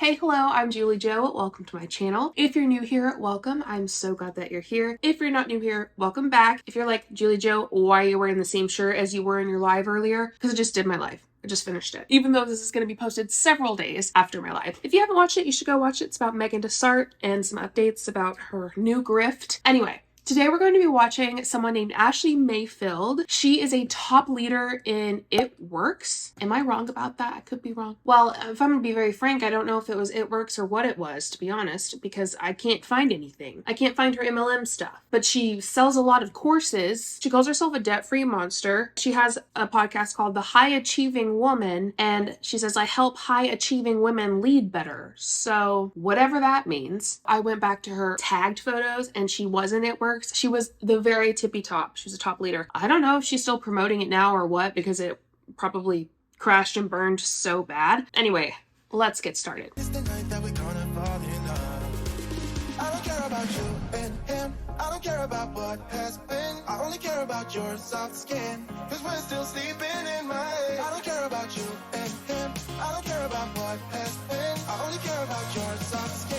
Hey, hello, I'm JulieJo. Welcome to my channel. If you're new here, welcome. I'm so glad that you're here. If you're not new here, welcome back. If you're like, JulieJo, why are you wearing the same shirt as you were in your live earlier? Because I just did my live. I just finished it. Even though this is going to be posted several days after my live. If you haven't watched it, you should go watch it. It's about Megan Desart and some updates about her new grift. Anyway, today we're going to be watching someone named Ashley Mayfield. She is a top leader in It Works. Am I wrong about that? I could be wrong. Well, if I'm gonna be very frank, I don't know if it was It Works or what it was, to be honest, because I can't find anything. I can't find her MLM stuff. But she sells a lot of courses. She calls herself a debt-free monster. She has a podcast called The High Achieving Woman, and she says, I help high achieving women lead better. So whatever that means. I went back to her tagged photos and she was in It Works. She was the very tippy top. She was a top leader. I don't know if she's still promoting it now or what, because it probably crashed and burned so bad. Anyway, let's get started. It's the night that we're gonna fall in love. I don't care about you and him. I don't care about what has been. I only care about your soft skin. Cause we're still sleeping in my head. I don't care about you and him. I don't care about what has been. I only care about your soft skin.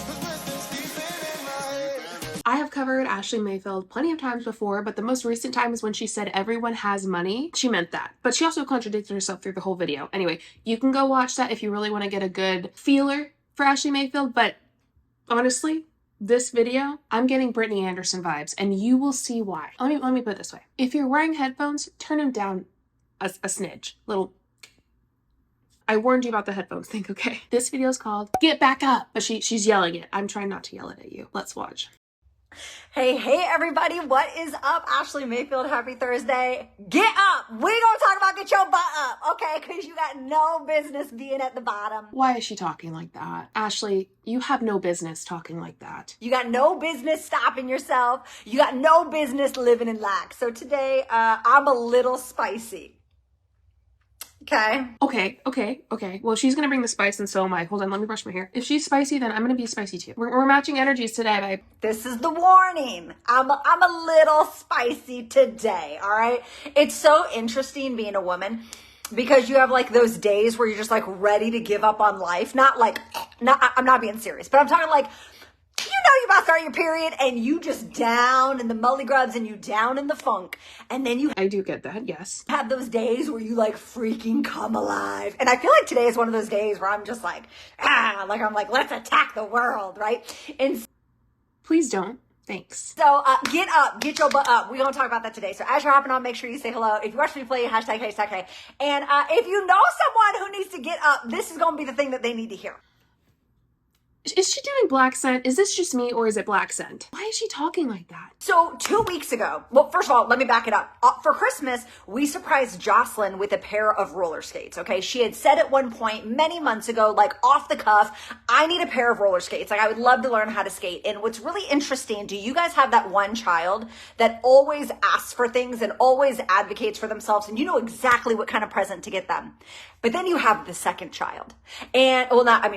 Cause we're still sleeping in my head. I have covered Ashley Mayfield plenty of times before, but the most recent time is when she said everyone has money. She meant that. But she also contradicted herself through the whole video. Anyway, you can go watch that if you really want to get a good feeler for Ashley Mayfield, but honestly, this video, I'm getting Brittany Anderson vibes, and you will see why. Let me put it this way. If you're wearing headphones, turn them down a smidge. I warned you about the headphones thing, okay? This video is called Get Back Up, but she's yelling it. I'm trying not to yell it at you. Let's watch. Hey everybody, what is up? Ashley Mayfield, happy Thursday. Get up! We gonna talk about get your butt up, okay? Because you got no business being at the bottom. Why is she talking like that? Ashley, you have no business talking like that. You got no business stopping yourself. You got no business living in lack. So today, I'm a little spicy. Okay. Well, she's gonna bring the spice and so am I. Hold on, let me brush my hair. If she's spicy, then I'm gonna be spicy too. We're matching energies today, babe. This is the warning. I'm a little spicy today, all right? It's so interesting being a woman because you have like those days where you're just like ready to give up on life. I'm not being serious, but I'm talking like, you know you're about to start your period and you just down in the mully grubs and you down in the funk. And then you I do get that, yes. have those days where you like freaking come alive. And I feel like today is one of those days where I'm just like, I'm like, let's attack the world, right? And Please don't. Thanks. so get up, get your butt up. We're going to talk about that today. So as you're hopping on, make sure you say hello. If you watch me play, hashtag, hey. And if you know someone who needs to get up, this is going to be the thing that they need to hear. Is she doing black scent? Is this just me or is it black scent? Why is she talking like that? So 2 weeks ago, well, first of all, let me back it up. For Christmas, we surprised Jocelyn with a pair of roller skates, okay? She had said at one point many months ago, like off the cuff, I need a pair of roller skates. Like I would love to learn how to skate. And what's really interesting, do you guys have that one child that always asks for things and always advocates for themselves and you know exactly what kind of present to get them? But then you have the second child. And,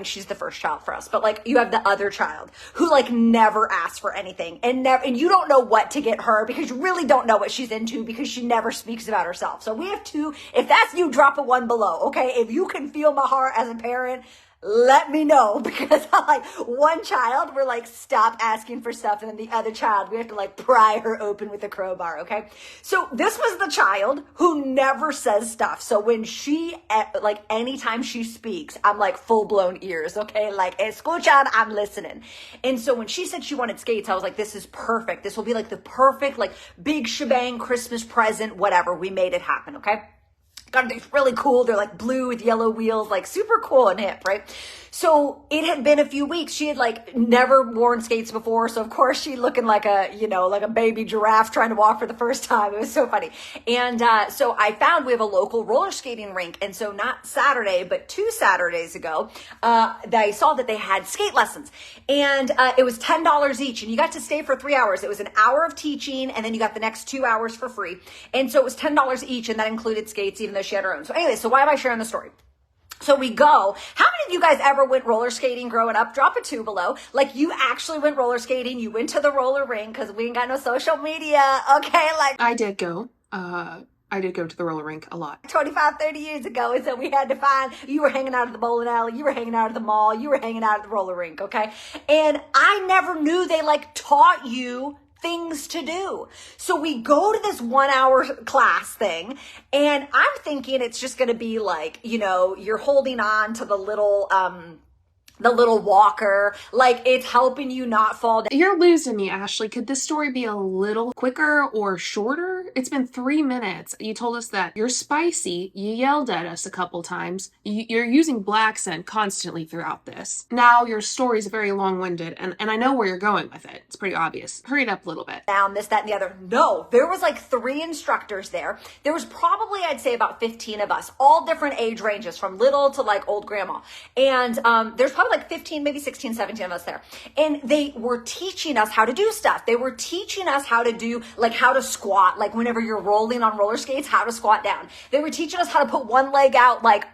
she's the first child for us, but like you have the other child who like never asks for anything and you don't know what to get her because you really don't know what she's into because she never speaks about herself. So we have two. If that's you, drop a 1 below, okay? If you can feel my heart as a parent, let me know because I'm like one child, we're like, stop asking for stuff. And then the other child, we have to like pry her open with a crowbar. Okay. So this was the child who never says stuff. So when she, like anytime she speaks, I'm like full blown ears. Okay. Like, escuchan, I'm listening. And so when she said she wanted skates, I was like, this is perfect. This will be like the perfect, like big shebang Christmas present, whatever. We made it happen. Okay. God, they're really cool. They're like blue with yellow wheels, like super cool and hip, right? So it had been a few weeks. She had like never worn skates before. So of course she looking like a baby giraffe trying to walk for the first time. It was so funny. And so I found we have a local roller skating rink. And so not Saturday, but 2 Saturdays ago, I saw that they had skate lessons and it was $10 each and you got to stay for 3 hours. It was an hour of teaching and then you got the next 2 hours for free. And so it was $10 each and that included skates, even though she had her own. So anyway, so why am I sharing the story? So we go. How many of you guys ever went roller skating growing up? Drop a 2 below. Like you actually went roller skating. You went to the roller rink because we ain't got no social media. Okay. Like I did go. I did go to the roller rink a lot. 25, 30 years ago, and so we had to find, you were hanging out at the bowling alley, you were hanging out at the mall, you were hanging out at the roller rink, okay? And I never knew they like taught you things to do. So we go to this 1 hour class thing, and I'm thinking it's just going to be like, you know, you're holding on to the little walker, like it's helping you not fall down. You're losing me, Ashley. Could this story be a little quicker or shorter? It's been 3 minutes. You told us that you're spicy. You yelled at us a couple times. You're using black scent constantly throughout this. Now your story's very long-winded, and I know where you're going with it. It's pretty obvious. Hurry it up a little bit. Down, this, that, and the other. No, there was like 3 instructors there. There was probably, I'd say about 15 of us, all different age ranges from little to like old grandma. And there's probably like 15, maybe 16, 17 of us there. And they were teaching us how to do stuff. They were teaching us how to do, like how to squat, like whenever you're rolling on roller skates, how to squat down. They were teaching us how to put one leg out. Like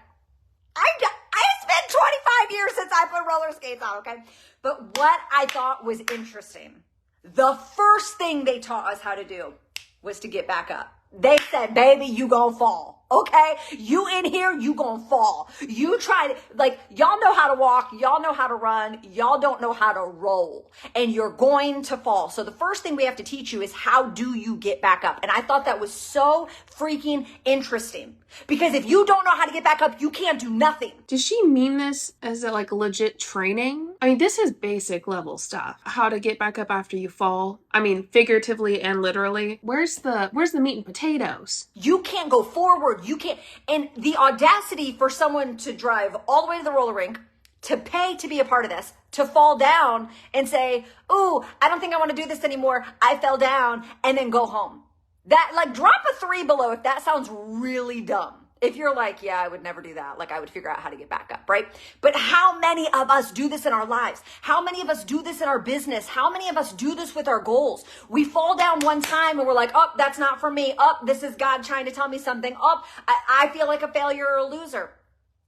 it's been 25 years since I put roller skates on, okay? But what I thought was interesting, the first thing they taught us how to do was to get back up. They said, baby, you gonna fall. Okay, you in here, you gonna fall. You try to, like, y'all know how to walk, y'all know how to run, y'all don't know how to roll, and you're going to fall. So the first thing we have to teach you is how do you get back up? And I thought that was so freaking interesting, because if you don't know how to get back up, you can't do nothing. Does she mean this as a like legit training? I mean, this is basic level stuff. How to get back up after you fall. I mean, figuratively and literally. Where's the meat and potatoes? You can't go forward. You can't. And the audacity for someone to drive all the way to the roller rink, to pay to be a part of this, to fall down and say, ooh, I don't think I want to do this anymore. I fell down, and then go home. That, like, drop a 3 below if that sounds really dumb. If you're like, yeah, I would never do that. Like, I would figure out how to get back up, right? But how many of us do this in our lives? How many of us do this in our business? How many of us do this with our goals? We fall down one time and we're like, oh, that's not for me. Oh, this is God trying to tell me something. Oh, I feel like a failure or a loser.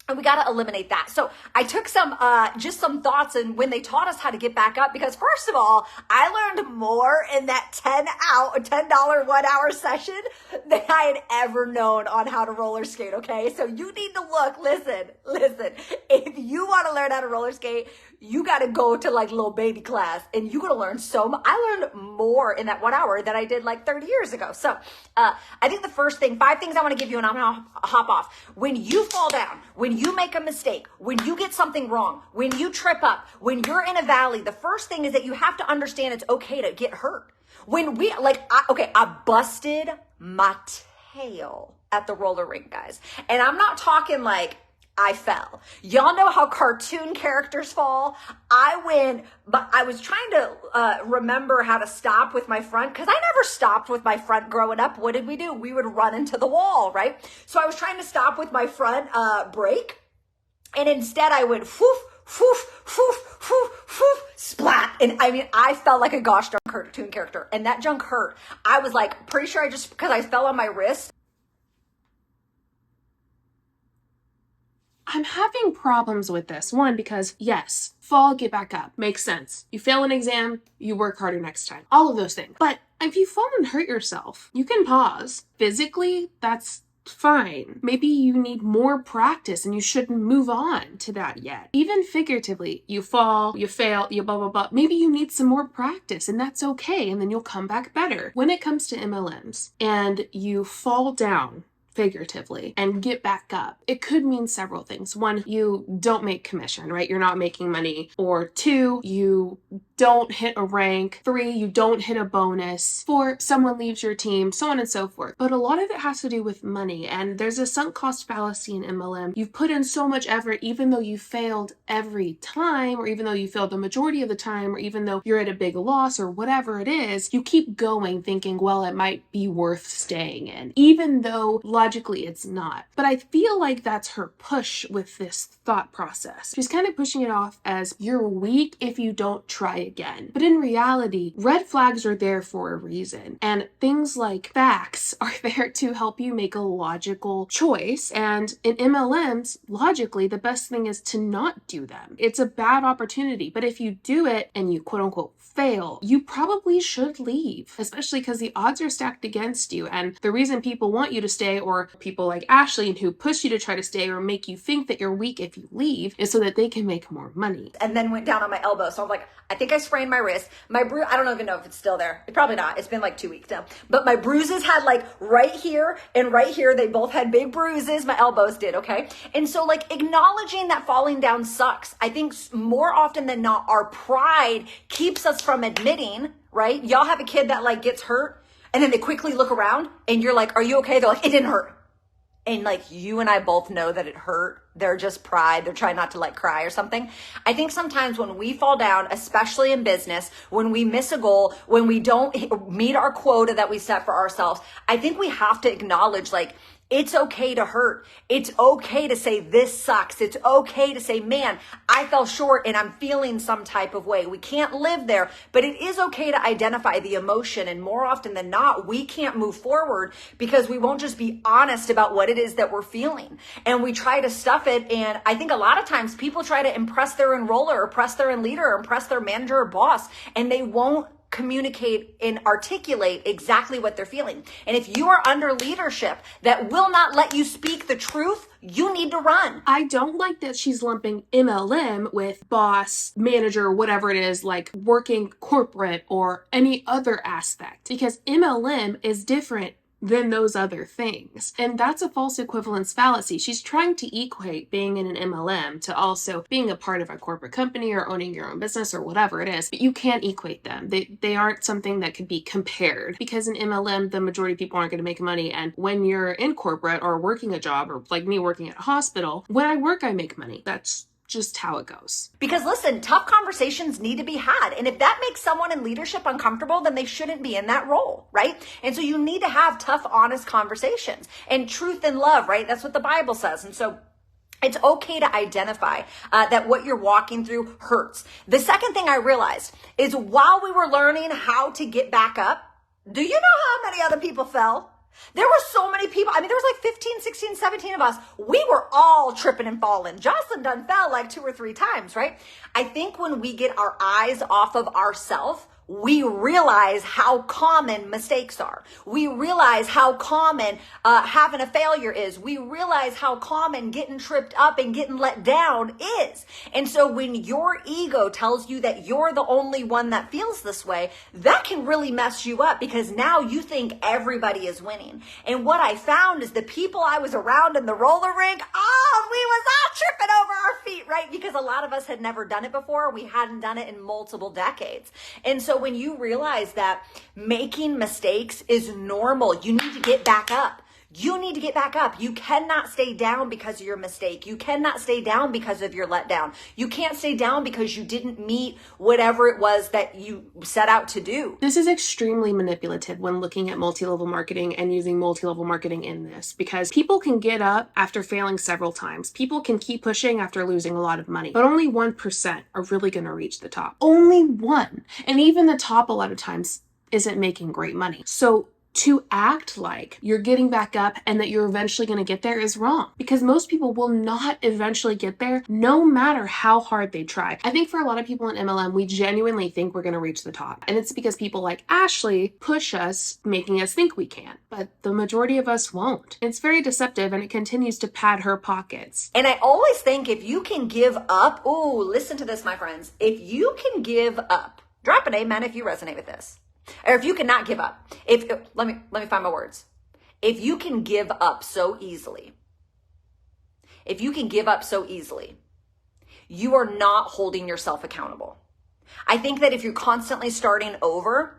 And we got to eliminate that. So I took just some thoughts and when they taught us how to get back up, because first of all, I learned more in that $10 1 hour session than I had ever known on how to roller skate. Okay. So you need to look, listen, if you want to learn how to roller skate, you got to go to like little baby class and you're going to learn so much. I learned more in that 1 hour than I did like 30 years ago. So I think the first thing, 5 things I want to give you, and I'm going to hop off. When you fall down, when you make a mistake, when you get something wrong, when you trip up, when you're in a valley, the first thing is that you have to understand it's okay to get hurt. When we, I busted my tail at the roller rink, guys. And I'm not talking like I fell. Y'all know how cartoon characters fall? But I was trying to remember how to stop with my front, because I never stopped with my front growing up. What did we do? We would run into the wall, right? So I was trying to stop with my front brake, and instead I went whoof, whoof, whoof, whoof, whoof, splat. And I mean, I felt like a gosh darn cartoon character, and that junk hurt. I was like, pretty sure because I fell on my wrist. I'm having problems with this. One, because yes, fall, get back up. Makes sense. You fail an exam, you work harder next time. All of those things. But if you fall and hurt yourself, you can pause. Physically, that's fine. Maybe you need more practice and you shouldn't move on to that yet. Even figuratively, you fall, you fail, you blah, blah, blah. Maybe you need some more practice and that's okay. And then you'll come back better. When it comes to MLMs and you fall down, figuratively, and get back up, it could mean several things. 1, you don't make commission, right? You're not making money. Or 2, you don't hit a rank. 3, you don't hit a bonus. 4, someone leaves your team, so on and so forth. But a lot of it has to do with money, and there's a sunk cost fallacy in MLM. You've put in so much effort, even though you failed every time, or even though you failed the majority of the time, or even though you're at a big loss, or whatever it is, you keep going thinking, well, it might be worth staying in. Even though logically it's not. But I feel like that's her push with this thought process. She's kind of pushing it off as you're weak if you don't try again. But in reality, red flags are there for a reason. And things like facts are there to help you make a logical choice. And in MLMs, logically, the best thing is to not do them. It's a bad opportunity. But if you do it and you quote unquote fail, you probably should leave, especially because the odds are stacked against you. And the reason people want you to stay, or people like Ashley who push you to try to stay or make you think that you're weak if you leave, is so that they can make more money. And then went down on my elbow. So I'm like, I think I sprained my wrist. My bruise, I don't even know if it's still there. It's probably not. It's been like 2 weeks now. But my bruises had like right here and right here, they both had big bruises. My elbows did, okay? And so like acknowledging that falling down sucks. I think more often than not, our pride keeps us from admitting, right? Y'all have a kid that like gets hurt and then they quickly look around and you're like, are you okay? They're like, it didn't hurt. And like you and I both know that it hurt. They're just pride. They're trying not to like cry or something. I think sometimes when we fall down, especially in business, when we miss a goal, when we don't meet our quota that we set for ourselves, I think we have to acknowledge like, it's okay to hurt. It's okay to say this sucks. It's okay to say, man, I fell short and I'm feeling some type of way. We can't live there, but it is okay to identify the emotion. And more often than not, we can't move forward because we won't just be honest about what it is that we're feeling. And we try to stuff it. And I think a lot of times people try to impress their enroller or impress their leader or impress their manager or boss, and they won't communicate and articulate exactly what they're feeling. And if you are under leadership that will not let you speak the truth, you need to run. I don't like that she's lumping MLM with boss, manager, whatever it is, like working corporate or any other aspect, because MLM is different than those other things. And that's a false equivalence fallacy. She's trying to equate being in an MLM to also being a part of a corporate company or owning your own business or whatever it is, but you can't equate them. They aren't something that could be compared, because in MLM, the majority of people aren't going to make money. And when you're in corporate or working a job, or like me working at a hospital, when I work, I make money. That's just how it goes. Because listen, tough conversations need to be had. And if that makes someone in leadership uncomfortable, then they shouldn't be in that role, right? And so you need to have tough, honest conversations and truth and love, right? That's what the Bible says. And so it's okay to identify that what you're walking through hurts. The second thing I realized is while we were learning how to get back up, do you know how many other people fell? There were so many people. I mean, there was like 15, 16, 17 of us. We were all tripping and falling. Jocelyn done fell like 2 or 3 times, right? I think when we get our eyes off of ourselves, we realize how common mistakes are. We realize how common having a failure is. We realize how common getting tripped up and getting let down is. And so when your ego tells you that you're the only one that feels this way, that can really mess you up, because now you think everybody is winning. And what I found is the people I was around in the roller rink, we was all tripping over our feet, right? Because a lot of us had never done it before. We hadn't done it in multiple decades. And so when you realize that making mistakes is normal, you need to get back up. You need to get back up. You cannot stay down because of your mistake. You cannot stay down because of your letdown. You can't stay down because you didn't meet whatever it was that you set out to do. This is extremely manipulative when looking at multi-level marketing and using multi-level marketing in this, because people can get up after failing several times. People can keep pushing after losing a lot of money, but only 1% are really going to reach the top. Only 1. And even the top a lot of times isn't making great money. So to act like you're getting back up and that you're eventually going to get there is wrong, because most people will not eventually get there no matter how hard they try. I think for a lot of people in MLM, we genuinely think we're going to reach the top. And it's because people like Ashley push us, making us think we can. But the majority of us won't. It's very deceptive, and it continues to pad her pockets. And I always think if you can give up, listen to this, my friends. If you can give up, drop an amen if you resonate with this. Or if you cannot give up, let me find my words. If you can give up so easily, you are not holding yourself accountable. I think that if you're constantly starting over,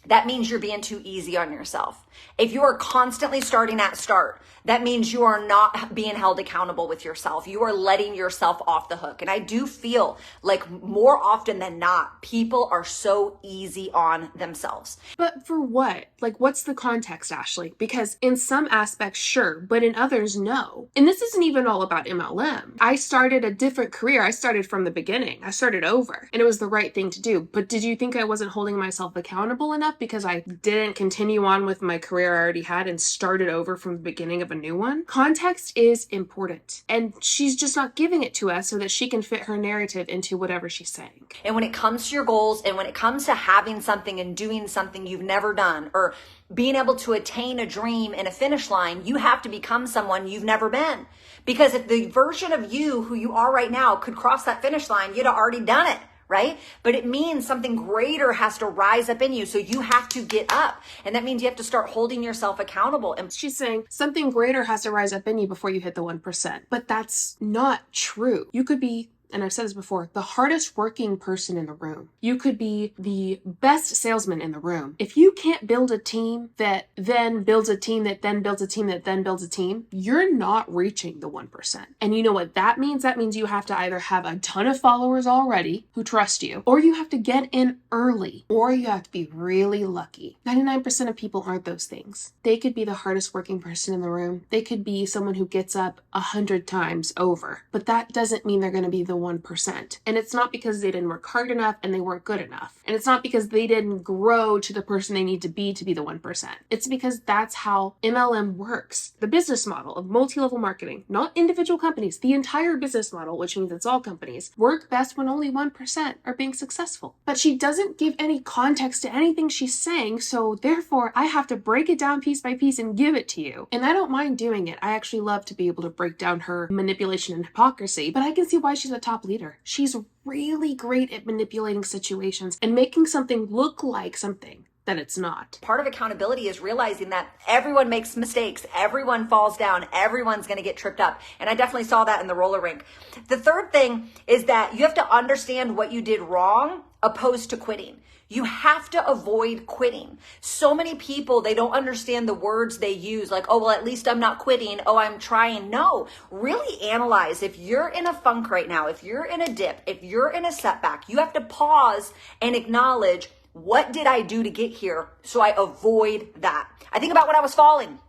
that means you're being too easy on yourself. If you are constantly starting at start, that means you are not being held accountable with yourself. You are letting yourself off the hook. And I do feel like more often than not, people are so easy on themselves. But for what? Like, what's the context, Ashley? Because in some aspects, sure, but in others, no. And this isn't even all about MLM. I started a different career. I started from the beginning. I started over, and it was the right thing to do. But did you think I wasn't holding myself accountable enough because I didn't continue on with my career I already had and started over from the beginning of a new one? Context is important, and she's just not giving it to us so that she can fit her narrative into whatever she's saying. And when it comes to your goals, and when it comes to having something and doing something you've never done, or being able to attain a dream and a finish line, you have to become someone you've never been. Because if the version of you who you are right now could cross that finish line, you'd have already done it. Right? But it means something greater has to rise up in you. So you have to get up. And that means you have to start holding yourself accountable. And she's saying something greater has to rise up in you before you hit the 1%. But that's not true. You could be, and I've said this before, the hardest working person in the room. You could be the best salesman in the room. If you can't build a team that then builds a team that then builds a team that then builds a team, you're not reaching the 1%. And you know what that means? That means you have to either have a ton of followers already who trust you, or you have to get in early, or you have to be really lucky. 99% of people aren't those things. They could be the hardest working person in the room. They could be someone who gets up 100 times over, but that doesn't mean they're going to be the 1%. And it's not because they didn't work hard enough and they weren't good enough. And it's not because they didn't grow to the person they need to be the 1%. It's because that's how MLM works. The business model of multi-level marketing, not individual companies, the entire business model, which means it's all companies, work best when only 1% are being successful. But she doesn't give any context to anything she's saying, so therefore I have to break it down piece by piece and give it to you. And I don't mind doing it. I actually love to be able to break down her manipulation and hypocrisy, but I can see why she's a top leader. She's really great at manipulating situations and making something look like something that it's not. Part of accountability is realizing that everyone makes mistakes, everyone falls down, everyone's going to get tripped up. And I definitely saw that in the roller rink. The third thing is that you have to understand what you did wrong opposed to quitting. You have to avoid quitting. So many people, they don't understand the words they use, like, oh, well, at least I'm not quitting. Oh, I'm trying. No, really analyze. If you're in a funk right now, if you're in a dip, if you're in a setback, you have to pause and acknowledge, what did I do to get here so I avoid that? I think about when I was falling.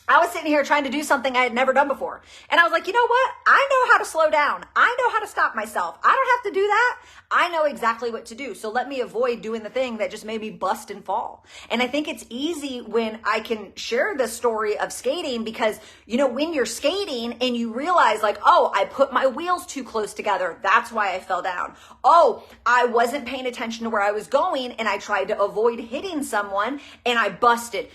I was sitting here trying to do something I had never done before. And I was like, you know what? I know how to slow down. I know how to stop myself. I don't have to do that. I know exactly what to do. So let me avoid doing the thing that just made me bust and fall. And I think it's easy when I can share the story of skating because, you know, when you're skating and you realize like, oh, I put my wheels too close together. That's why I fell down. Oh, I wasn't paying attention to where I was going and I tried to avoid hitting someone and I busted.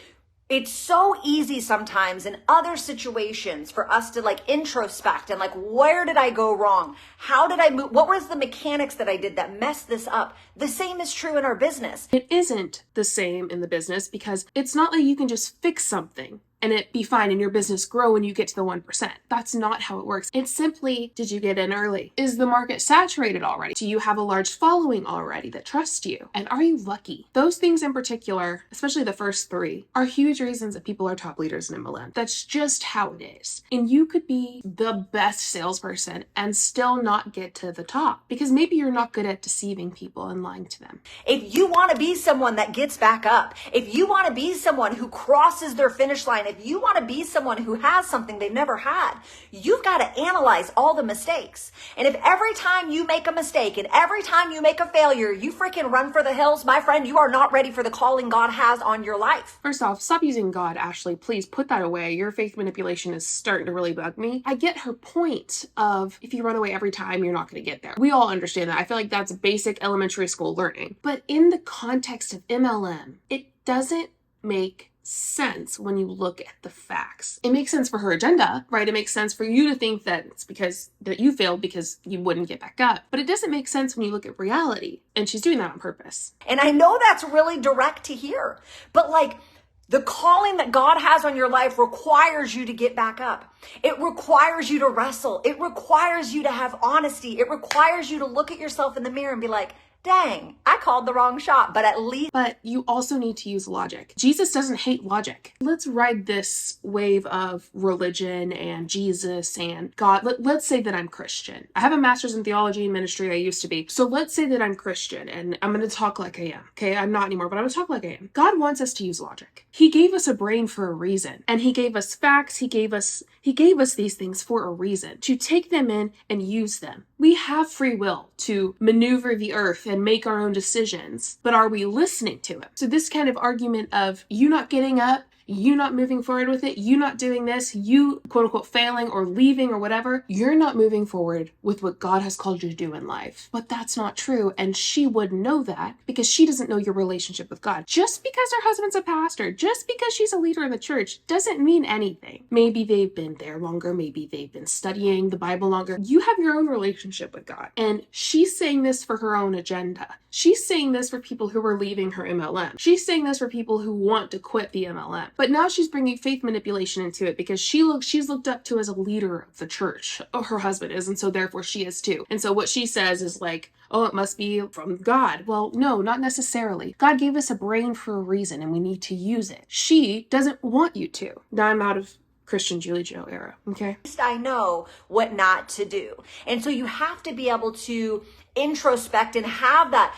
It's so easy sometimes in other situations for us to like introspect and like, where did I go wrong? How did I move? What was the mechanics that I did that messed this up? The same is true in our business. It isn't the same in the business because it's not like you can just fix something and it be fine and your business grow when you get to the 1%. That's not how it works. It's simply, did you get in early? Is the market saturated already? Do you have a large following already that trusts you? And are you lucky? Those things in particular, especially the first three, are huge reasons that people are top leaders in MLM. That's just how it is. And you could be the best salesperson and still not get to the top because maybe you're not good at deceiving people and lying to them. If you want to be someone that gets back up, if you want to be someone who crosses their finish line, if you want to be someone who has something they've never had, you've got to analyze all the mistakes. And if every time you make a mistake and every time you make a failure, you freaking run for the hills, my friend, you are not ready for the calling God has on your life. First off, stop using God, Ashley. Please put that away. Your faith manipulation is starting to really bug me. I get her point of if you run away every time, you're not going to get there. We all understand that. I feel like that's basic elementary school learning. But in the context of MLM, it doesn't make sense when you look at the facts. It makes sense for her agenda, right? It makes sense for you to think that it's because that you failed because you wouldn't get back up. But it doesn't make sense when you look at reality. And she's doing that on purpose. And I know that's really direct to hear, but like the calling that God has on your life requires you to get back up. It requires you to wrestle. It requires you to have honesty. It requires you to look at yourself in the mirror and be like, Dang, I called the wrong shot, but at least. But you also need to use logic. Jesus doesn't hate logic. Let's ride this wave of religion and Jesus and God. Let's say that I'm Christian. I have a master's in theology and ministry. I used to be. So let's say that I'm Christian and I'm going to talk like I am. Okay, I'm not anymore, but I'm going to talk like I am. God wants us to use logic. He gave us a brain for a reason. And he gave us facts. He gave us these things for a reason, to take them in and use them. We have free will to maneuver the earth and make our own decisions, but are we listening to it? So this kind of argument of you not getting up, you not moving forward with it, you not doing this, you quote unquote failing or leaving or whatever, you're not moving forward with what God has called you to do in life. But that's not true. And she would know that because she doesn't know your relationship with God. Just because her husband's a pastor, just because she's a leader in the church doesn't mean anything. Maybe they've been there longer. Maybe they've been studying the Bible longer. You have your own relationship with God. And she's saying this for her own agenda. She's saying this for people who are leaving her MLM. She's saying this for people who want to quit the MLM. But now she's bringing faith manipulation into it because she's looked up to as a leader of the church. Oh, her husband is, and so therefore she is too. And so what she says is like, oh, it must be from God. Well, no, not necessarily. God gave us a brain for a reason and we need to use it. She doesn't want you to. Now I'm out of Christian JulieJo era, okay? At least I know what not to do. And so you have to be able to introspect and have that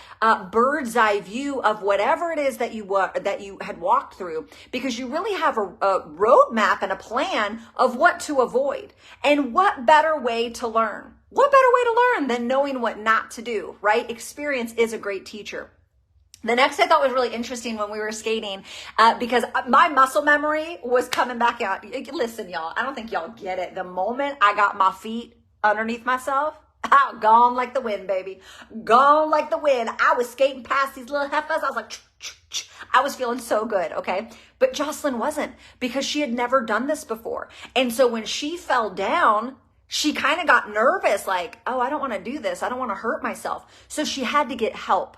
bird's eye view of whatever it is that you had walked through, because you really have a roadmap and a plan of what to avoid. And what better way to learn? What better way to learn than knowing what not to do, right? Experience is a great teacher. The next I thought was really interesting when we were skating, because my muscle memory was coming back out. Listen, y'all, I don't think y'all get it. The moment I got my feet underneath myself, gone like the wind, baby. Gone like the wind. I was skating past these little heifers. I was like, I was feeling so good, okay? But Jocelyn wasn't, because she had never done this before. And so when she fell down, she kind of got nervous, like, oh, I don't want to do this. I don't want to hurt myself. So she had to get help.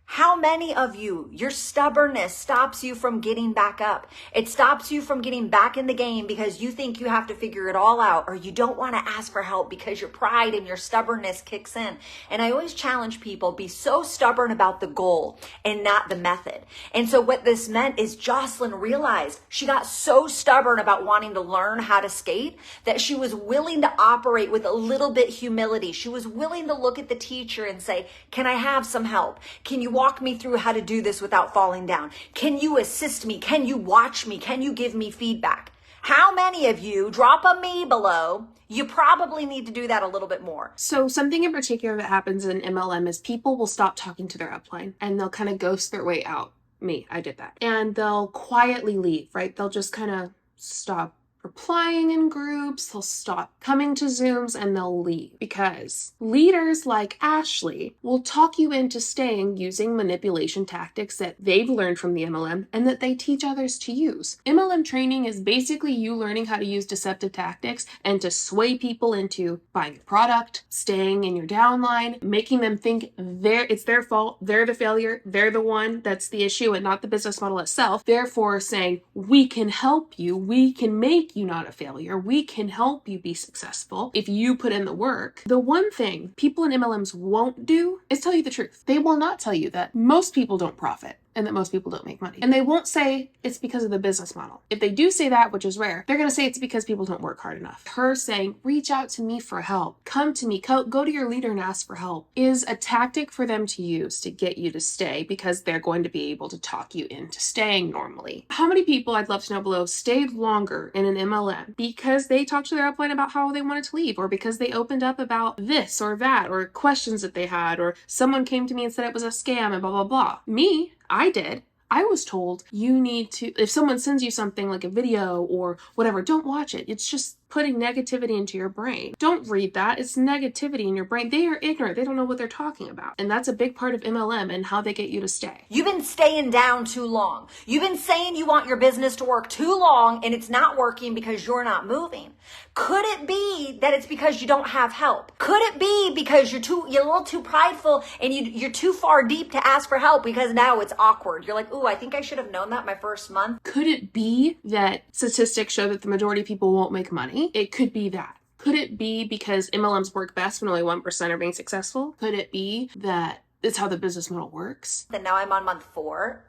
How many of you, your stubbornness stops you from getting back up? It stops you from getting back in the game because you think you have to figure it all out, or you don't want to ask for help because your pride and your stubbornness kicks in. And I always challenge people, be so stubborn about the goal and not the method. And so what this meant is Jocelyn realized she got so stubborn about wanting to learn how to skate that she was willing to operate with a little bit humility. She was willing to look at the teacher and say, can I have some help? Can you walk me through how to do this without falling down? Can you assist me? Can you watch me? Can you give me feedback? How many of you, drop a me below, you probably need to do that a little bit more. So something in particular that happens in MLM is people will stop talking to their upline and they'll kind of ghost their way out. I did that. And they'll quietly leave, right? They'll just kind of stop replying in groups, they'll stop coming to Zooms, and they'll leave, because leaders like Ashley will talk you into staying using manipulation tactics that they've learned from the MLM and that they teach others to use. MLM training is basically you learning how to use deceptive tactics and to sway people into buying your product, staying in your downline, making them think it's their fault, they're the failure, they're the one that's the issue and not the business model itself. Therefore saying, we can help you, we can make you not a failure. We can help you be successful if you put in the work. The one thing people in MLMs won't do is tell you the truth. They will not tell you that most people don't profit and that most people don't make money. And they won't say it's because of the business model. If they do say that, which is rare, they're going to say it's because people don't work hard enough. Her saying, reach out to me for help, come to me, go to your leader and ask for help, is a tactic for them to use to get you to stay, because they're going to be able to talk you into staying normally. How many people, I'd love to know below, stayed longer in an MLM because they talked to their upline about how they wanted to leave, or because they opened up about this or that, or questions that they had, or someone came to me and said it was a scam and blah, blah, blah. Me, I did. I was told you need to, if someone sends you something like a video or whatever, don't watch it. It's just putting negativity into your brain. Don't read that. It's negativity in your brain. They are ignorant. They don't know what they're talking about. And that's a big part of MLM and how they get you to stay. You've been staying down too long. You've been saying you want your business to work too long and it's not working because you're not moving. Could it be that it's because you don't have help? Could it be because you're a little too prideful and you're too far deep to ask for help because now it's awkward? You're like, ooh, I think I should have known that my first month. Could it be that statistics show that the majority of people won't make money? It could be that. Could it be because MLMs work best when only 1% are being successful? Could it be that it's how the business model works. And now I'm on month 4.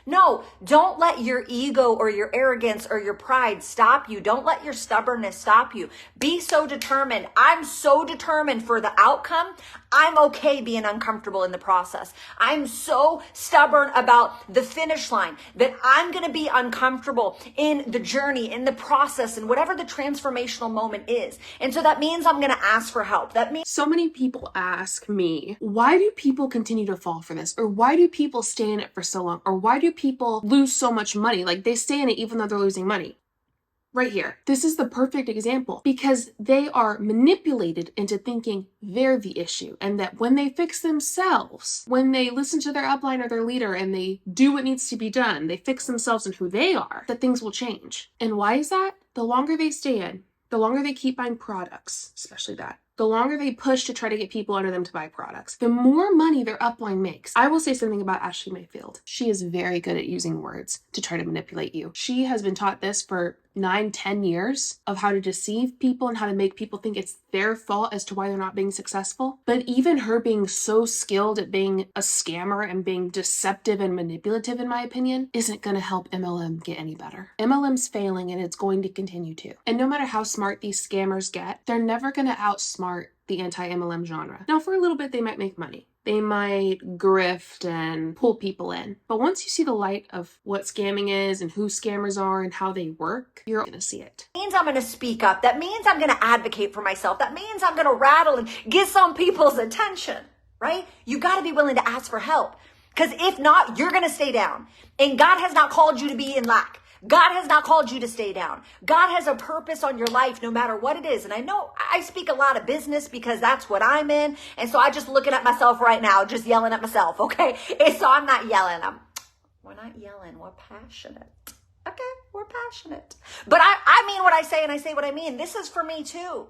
No, don't let your ego or your arrogance or your pride stop you. Don't let your stubbornness stop you. Be so determined. I'm so determined for the outcome. I'm okay being uncomfortable in the process. I'm so stubborn about the finish line that I'm going to be uncomfortable in the journey, in the process, and whatever the transformational moment is. And so that means I'm going to ask for help. That means so many people ask me, why do people continue to fall for this? Or why do people stay in it for so long? Or why do people lose so much money? Like, they stay in it even though they're losing money. Right here. This is the perfect example because they are manipulated into thinking they're the issue, and that when they fix themselves, when they listen to their upline or their leader and they do what needs to be done, they fix themselves and who they are, that things will change. And why is that? The longer they stay in, the longer they keep buying products, especially that, the longer they push to try to get people under them to buy products, the more money their upline makes. I will say something about Ashley Mayfield. She is very good at using words to try to manipulate you. She has been taught this for 9-10 years of how to deceive people and how to make people think it's their fault as to why they're not being successful. But even her being so skilled at being a scammer and being deceptive and manipulative, in my opinion, isn't going to help MLM get any better. MLM's failing and it's going to continue to. And no matter how smart these scammers get, they're never going to outsmart the anti-MLM genre. Now, for a little bit, they might make money. They might grift and pull people in. But once you see the light of what scamming is and who scammers are and how they work, you're going to see it. That means I'm going to speak up. That means I'm going to advocate for myself. That means I'm going to rattle and get some people's attention, right? You got to be willing to ask for help. Because if not, you're going to stay down. And God has not called you to be in lack. God has not called you to stay down. God has a purpose on your life no matter what it is. And I know I speak a lot of business because that's what I'm in. And so I just looking at myself right now, just yelling at myself, okay? And so I'm not yelling. We're not yelling. We're passionate. Okay? We're passionate. But I mean what I say and I say what I mean. This is for me too.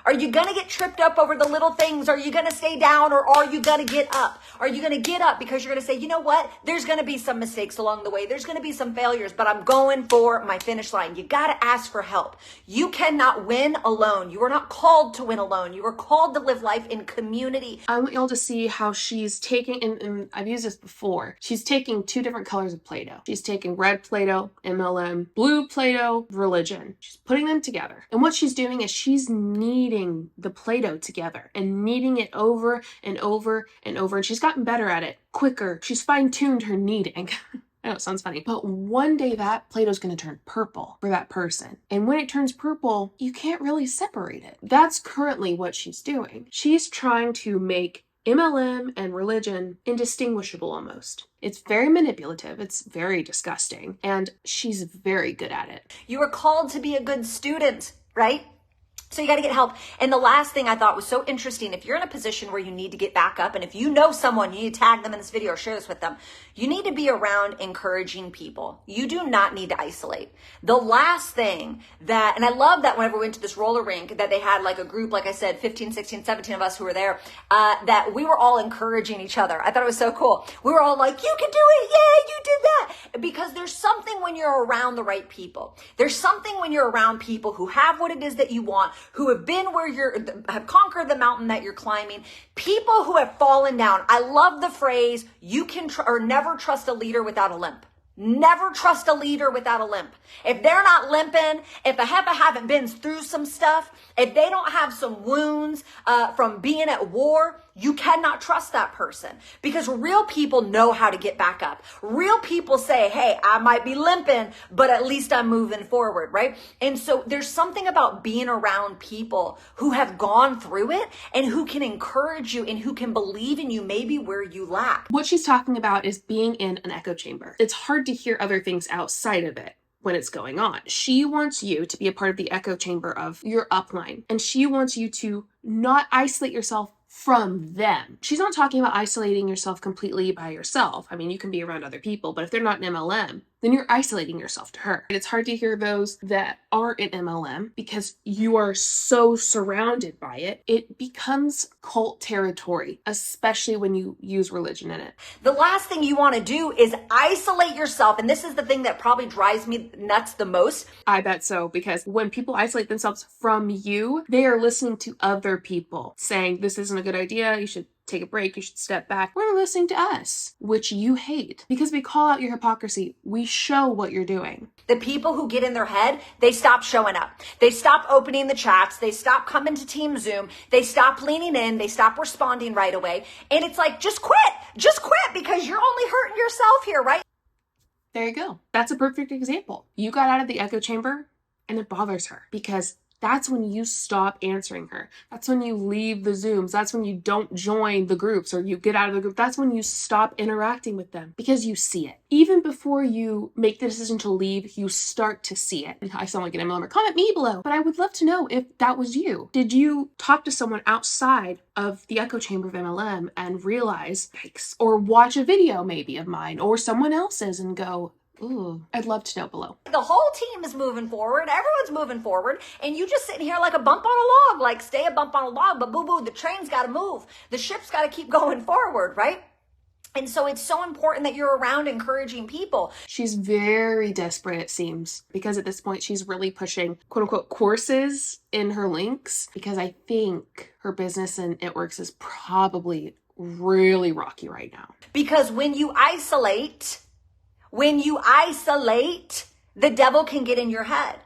Are you going to get tripped up over the little things? Are you going to stay down or are you going to get up? Are you going to get up because you're going to say, you know what? There's going to be some mistakes along the way. There's going to be some failures, but I'm going for my finish line. You got to ask for help. You cannot win alone. You are not called to win alone. You are called to live life in community. I want y'all to see how she's taking, and I've used this before, she's taking 2 different colors of Play-Doh. She's taking red Play-Doh, MLM, blue Play-Doh, religion. She's putting them together. And what she's doing is she's kneading the Play-Doh together and kneading it over and over and over. And she's gotten better at it, quicker. She's fine-tuned her kneading. I know it sounds funny, but one day that Play-Doh's going to turn purple for that person. And when it turns purple, you can't really separate it. That's currently what she's doing. She's trying to make MLM and religion indistinguishable almost. It's very manipulative. It's very disgusting. And she's very good at it. You are called to be a good student, right? So you got to get help. And the last thing I thought was so interesting, if you're in a position where you need to get back up, and if you know someone, you need to tag them in this video or share this with them, you need to be around encouraging people. You do not need to isolate. The last thing that, and I love that whenever we went to this roller rink, that they had like a group, like I said, 15, 16, 17 of us who were there, that we were all encouraging each other. I thought it was so cool. We were all like, you can do it. Yeah, you did that. Because there's something when you're around the right people. There's something when you're around people who have what it is that you want, who have been where have conquered the mountain that you're climbing, people who have fallen down. I love the phrase, you can never trust a leader without a limp. Never trust a leader without a limp. If they're not limping, if they haven't been through some stuff, if they don't have some wounds from being at war, you cannot trust that person, because real people know how to get back up. Real people say, hey, I might be limping, but at least I'm moving forward, right? And so there's something about being around people who have gone through it and who can encourage you and who can believe in you maybe where you lack. What she's talking about is being in an echo chamber. It's hard to hear other things outside of it when it's going on. She wants you to be a part of the echo chamber of your upline, and she wants you to not isolate yourself from them. She's not talking about isolating yourself completely by yourself. I mean, you can be around other people, but if they're not in MLM, then you're isolating yourself to her. And it's hard to hear those that aren't in MLM because you are so surrounded by it. It becomes cult territory, especially when you use religion in it. The last thing you want to do is isolate yourself. And this is the thing that probably drives me nuts the most. I bet so, because when people isolate themselves from you, they are listening to other people saying, this isn't a good idea. You should take a break. You should step back. We're listening to us, which you hate. Because we call out your hypocrisy. We show what you're doing. The people who get in their head, they stop showing up. They stop opening the chats. They stop coming to Team Zoom. They stop leaning in. They stop responding right away. And it's like, just quit. Just quit, because you're only hurting yourself here, right? There you go. That's a perfect example. You got out of the echo chamber and it bothers her, because that's when you stop answering her. That's when you leave the Zooms. That's when you don't join the groups, or you get out of the group. That's when you stop interacting with them, because you see it. Even before you make the decision to leave, you start to see it. And I sound like an MLMer. Comment me below. But I would love to know if that was you. Did you talk to someone outside of the echo chamber of MLM and realize, yikes, or watch a video maybe of mine or someone else's and go, ooh, I'd love to know below. The whole team is moving forward. Everyone's moving forward. And you just sitting here like a bump on a log, like stay a bump on a log, but boo-boo, the train's got to move. The ship's got to keep going forward, right? And so it's so important that you're around encouraging people. She's very desperate, it seems, because at this point she's really pushing quote unquote courses in her links, because I think her business in It Works is probably really rocky right now. Because when you isolate, the devil can get in your head.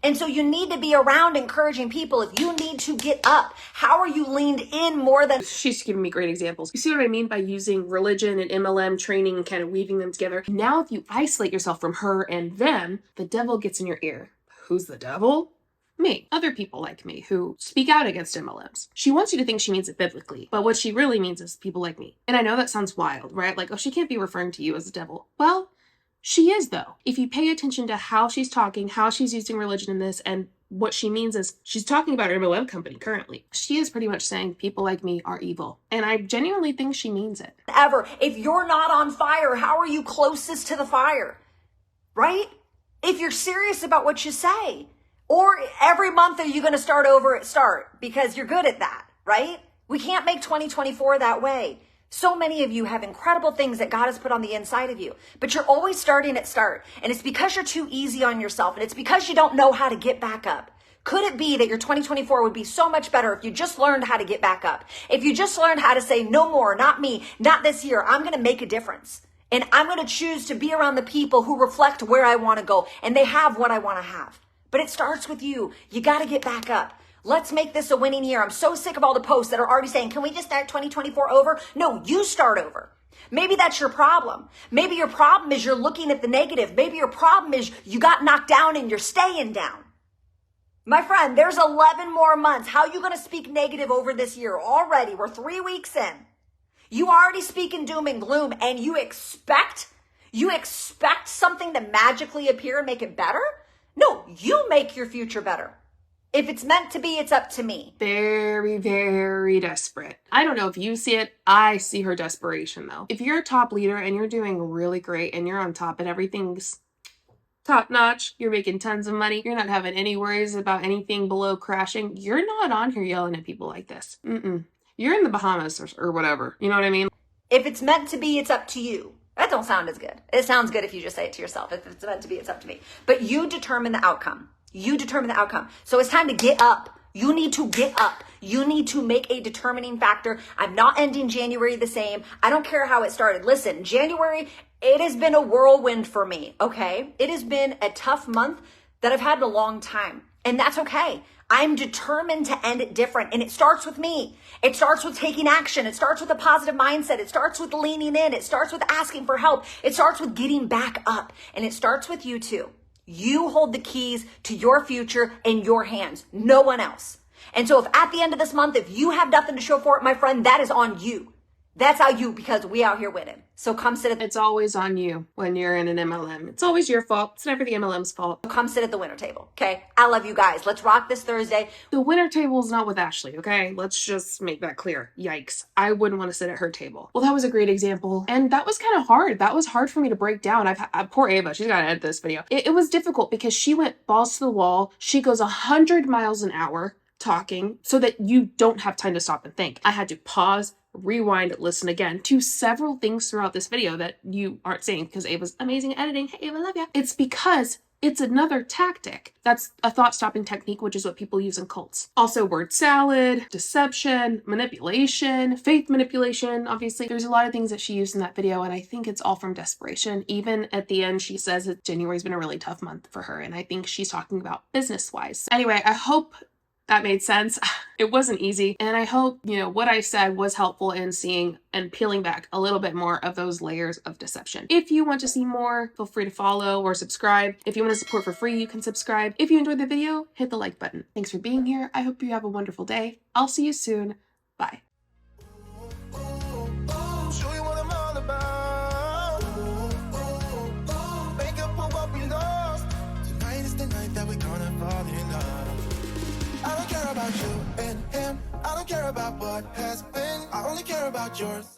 And so you need to be around encouraging people. If you need to get up, how are you leaned in more than... She's giving me great examples. You see what I mean by using religion and MLM training and kind of weaving them together? Now, if you isolate yourself from her and them, the devil gets in your ear. Who's the devil? Me. Other people like me who speak out against MLMs. She wants you to think she means it biblically, but what she really means is people like me. And I know that sounds wild, right? Like, oh, she can't be referring to you as the devil. Well, she is, though. If you pay attention to how she's talking, how she's using religion in this, and what she means is she's talking about her MLM company currently. She is pretty much saying people like me are evil. And I genuinely think she means it. Ever. If you're not on fire, how are you closest to the fire? Right? If you're serious about what you say. Or every month are you going to start over at start because you're good at that, right? We can't make 2024 that way. So many of you have incredible things that God has put on the inside of you, but you're always starting at start. And it's because you're too easy on yourself, and it's because you don't know how to get back up. Could it be that your 2024 would be so much better if you just learned how to get back up? If you just learned how to say, no more, not me, not this year, I'm going to make a difference. And I'm going to choose to be around the people who reflect where I want to go, and they have what I want to have. But it starts with you. You got to get back up. Let's make this a winning year. I'm so sick of all the posts that are already saying, can we just start 2024 over? No, you start over. Maybe that's your problem. Maybe your problem is you're looking at the negative. Maybe your problem is you got knocked down and you're staying down. My friend, there's 11 more months. How are you going to speak negative over this year? Already, we're 3 weeks in. You already speak in doom and gloom, and you expect something to magically appear and make it better? No, you make your future better. If it's meant to be, it's up to me. Very, very desperate. I don't know if you see it. I see her desperation, though. If you're a top leader and you're doing really great and you're on top and everything's top notch, you're making tons of money, you're not having any worries about anything below crashing, you're not on here yelling at people like this. You're in the Bahamas or whatever. You know what I mean? If it's meant to be, it's up to you. That don't sound as good. It sounds good if you just say it to yourself. If it's meant to be, it's up to me. But you determine the outcome. You determine the outcome. So it's time to get up. You need to get up. You need to make a determining factor. I'm not ending January the same. I don't care how it started. Listen, January, it has been a whirlwind for me, okay? It has been a tough month that I've had in a long time. And that's okay. I'm determined to end it different. And it starts with me. It starts with taking action. It starts with a positive mindset. It starts with leaning in. It starts with asking for help. It starts with getting back up. And it starts with you too. You hold the keys to your future in your hands, no one else. And so if at the end of this month, if you have nothing to show for it, my friend, that is on you. That's how you, because we out here winning. So come sit at... It's always on you when you're in an MLM. It's always your fault. It's never the MLM's fault. Come sit at the winner table, okay? I love you guys. Let's rock this Thursday. The winner table is not with Ashley, okay? Let's just make that clear. Yikes. I wouldn't want to sit at her table. Well, that was a great example. And that was kind of hard. That was hard for me to break down. Poor Ava, she's got to edit this video. It was difficult because she went balls to the wall. She goes 100 miles an hour talking so that you don't have time to stop and think. I had to pause, rewind, listen again to several things throughout this video that you aren't seeing because Ava's amazing at editing. Hey, Ava, love ya. It's because It's another tactic. That's a thought-stopping technique, which is what people use in cults. Also, word salad, deception, manipulation, faith manipulation. Obviously, there's a lot of things that she used in that video, and I think it's all from desperation. Even at the end, she says that January's been a really tough month for her, and I think she's talking about business-wise. Anyway, I hope that made sense. It wasn't easy. And I hope, what I said was helpful in seeing and peeling back a little bit more of those layers of deception. If you want to see more, feel free to follow or subscribe. If you want to support for free, you can subscribe. If you enjoyed the video, hit the like button. Thanks for being here. I hope you have a wonderful day. I'll see you soon. Bye. Show you what I'm all about. Make up for what we lost. Tonight is the night that we're gonna fall in love. I don't care about you and him. I don't care about what has been. I only care about yours.